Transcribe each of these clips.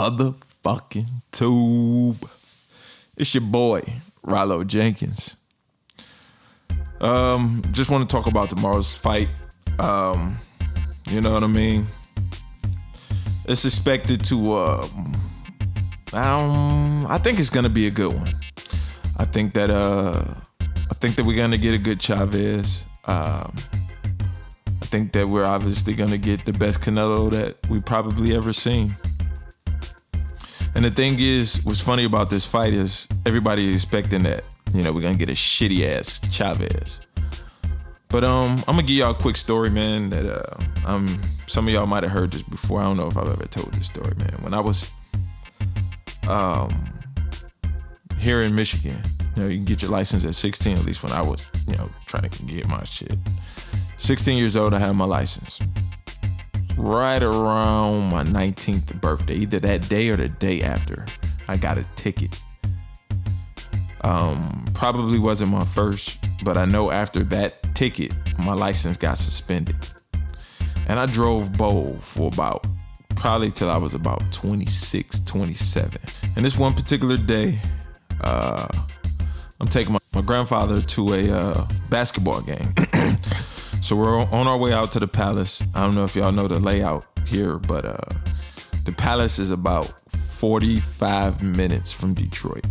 motherfucking tube. It's your boy, Rollo Jenkins. Just want to talk about tomorrow's fight. You know what I mean? It's expected to, I think it's gonna be a good one. I think that we're gonna get a good Chavez. I think that we're obviously gonna get the best Canelo that we probably ever seen. And the thing is, what's funny about this fight is everybody expecting that, we're gonna get a shitty ass Chavez. But I'm gonna give y'all a quick story, man, that some of y'all might have heard this before. I don't know if I've ever told this story, man. When I was here in Michigan, you can get your license at 16, at least when I was, trying to get my shit. 16 years old, I had my license. Right around my 19th birthday, either that day or the day after, I got a ticket. Probably wasn't my first, but I know after that ticket, my license got suspended. And I drove bold for probably till I was about 26, 27. And this one particular day, I'm taking my grandfather to a basketball game. So we're on our way out to the Palace. I don't know if y'all know the layout here, but the Palace is about 45 minutes from Detroit,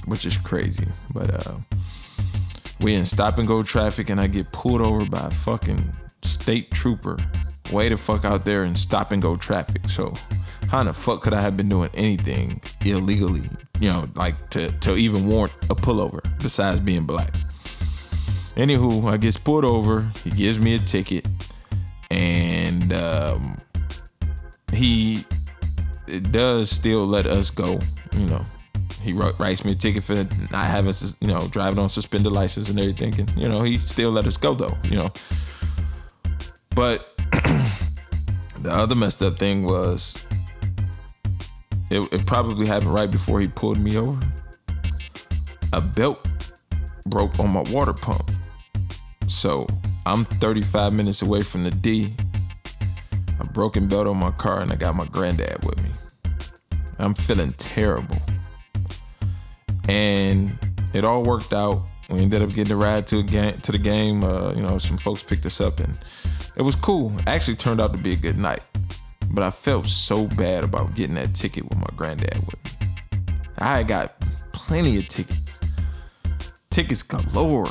which is crazy. But we in stop and go traffic, and I get pulled over by a fucking state trooper way the fuck out there in stop and go traffic. So how in the fuck could I have been doing anything illegally, like to even warrant a pullover besides being black? Anywho, I gets pulled over. He gives me a ticket, and he does still let us go. He writes me a ticket for not having, driving on suspended license and everything. And, he still let us go though, But the other messed up thing was, it probably happened right before he pulled me over. A belt broke on my water pump. So I'm 35 minutes away from the D. A broken belt on my car, and I got my granddad with me. I'm feeling terrible. And it all worked out. We ended up getting a ride to the game. Some folks picked us up, and it was cool. Actually turned out to be a good night. But I felt so bad about getting that ticket with my granddad with me. I got plenty of tickets. Tickets galore.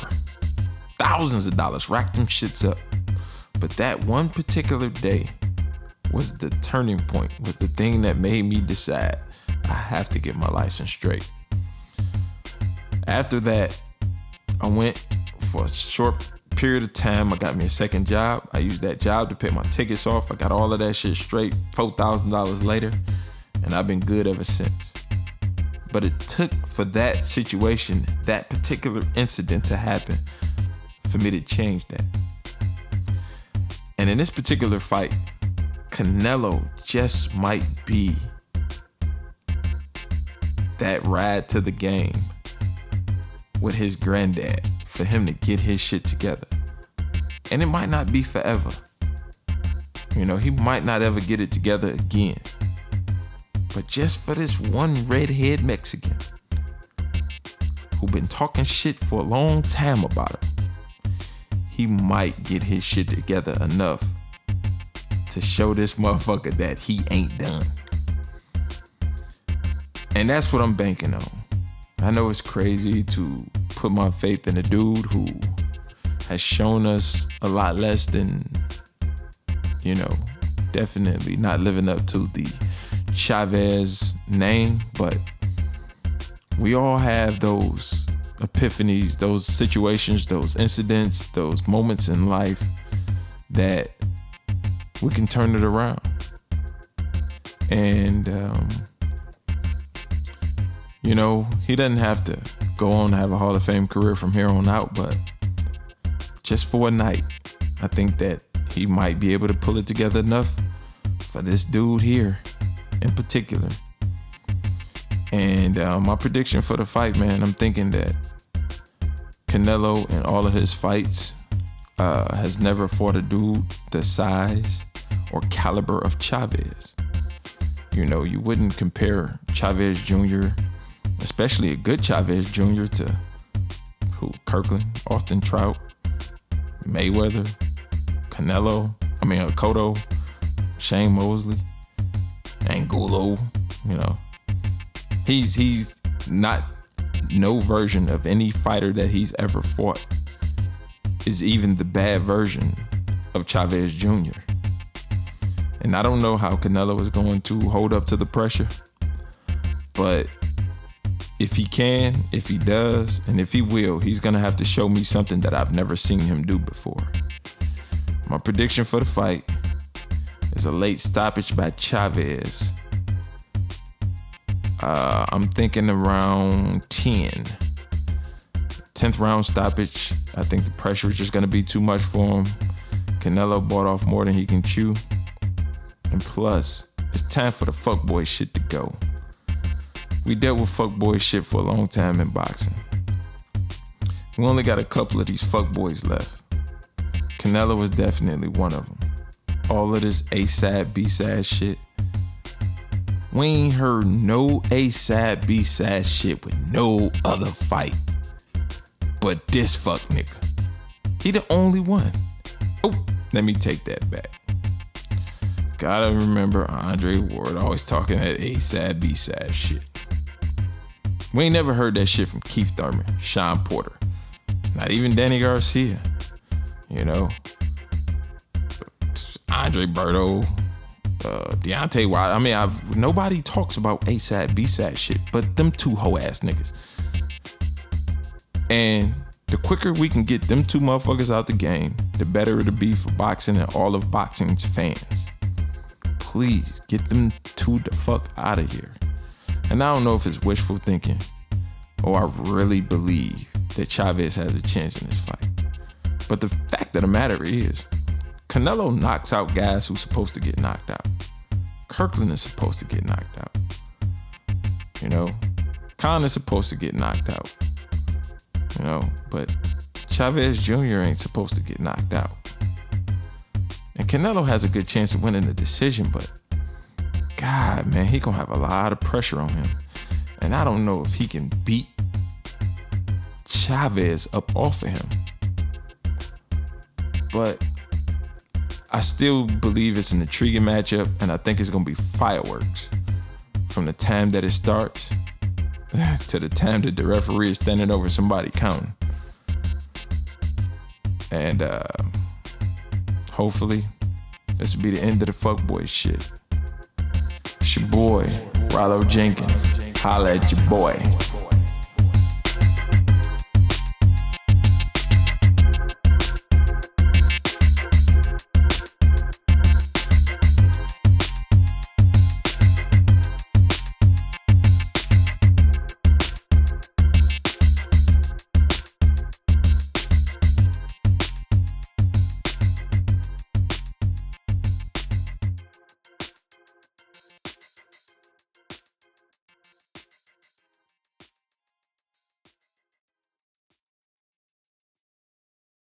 Thousands of dollars. Racked them shits up. But that one particular day was the turning point, was the thing that made me decide I have to get my license straight. After that, I went for a short period of time. I got me a second job. I used that job to pay my tickets off. I got all of that shit straight $4,000 later, and I've been good ever since. But it took for that situation, that particular incident to happen, for me to change that. And in this particular fight, Canelo just might be that ride to the game with his granddad for him to get his shit together. And it might not be forever. He might not ever get it together again. But just for this one redhead Mexican who been talking shit for a long time about him, he might get his shit together enough to show this motherfucker that he ain't done. And that's what I'm banking on. I know it's crazy to put my faith in a dude who has shown us a lot less than, definitely not living up to the Chavez name, but we all have those epiphanies, those situations, those incidents, those moments in life that we can turn it around. And, he doesn't have to go on to have a Hall of Fame career from here on out, but just for a night, I think that he might be able to pull it together enough for this dude here in particular. And my prediction for the fight, man, I'm thinking that Canelo in all of his fights has never fought a dude the size or caliber of Chavez. You know, you wouldn't compare Chavez Jr., especially a good Chavez Jr., to Kirkland, Austin Trout, Mayweather, Cotto, Shane Mosley, Angulo. You know, he's not no version of any fighter that he's ever fought is even the bad version of Chavez Jr. And I don't know how Canelo is going to hold up to the pressure, but if he can, if he does, and if he will, he's going to have to show me something that I've never seen him do before. My prediction for the fight is a late stoppage by Chavez. I'm thinking around 10. 10th round stoppage. I think the pressure is just going to be too much for him. Canelo bought off more than he can chew. And plus, it's time for the fuckboy shit to go. We dealt with fuckboy shit for a long time in boxing. We only got a couple of these fuckboys left. Canelo is definitely one of them. All of this A-side, B-side shit. We ain't heard no A-side, B-side shit with no other fight but this fuck nigga. He the only one. Oh, let me take that back. Gotta remember Andre Ward always talking that A-side, B-side shit. We ain't never heard that shit from Keith Thurman, Sean Porter, not even Danny Garcia, you know, Andre Berto, Deontay Wilder. I mean, nobody talks about A-side, B-side shit, but them two hoe ass niggas. And the quicker we can get them two motherfuckers out the game, the better it'll be for boxing and all of boxing's fans. Please get them two the fuck out of here. And I don't know if it's wishful thinking or I really believe that Chavez has a chance in this fight. But the fact of the matter is, Canelo knocks out guys who's supposed to get knocked out. Kirkland is supposed to get knocked out. You know, Khan is supposed to get knocked out. You know, but Chavez Jr. ain't supposed to get knocked out. And Canelo has a good chance of winning the decision, but God, man, he gonna have a lot of pressure on him. And I don't know if he can beat Chavez up off of him. But I still believe it's an intriguing matchup, and I think it's gonna be fireworks from the time that it starts to the time that the referee is standing over somebody counting. And hopefully this will be the end of the fuckboy shit. It's your boy, Rollo Jenkins. Holla at your boy.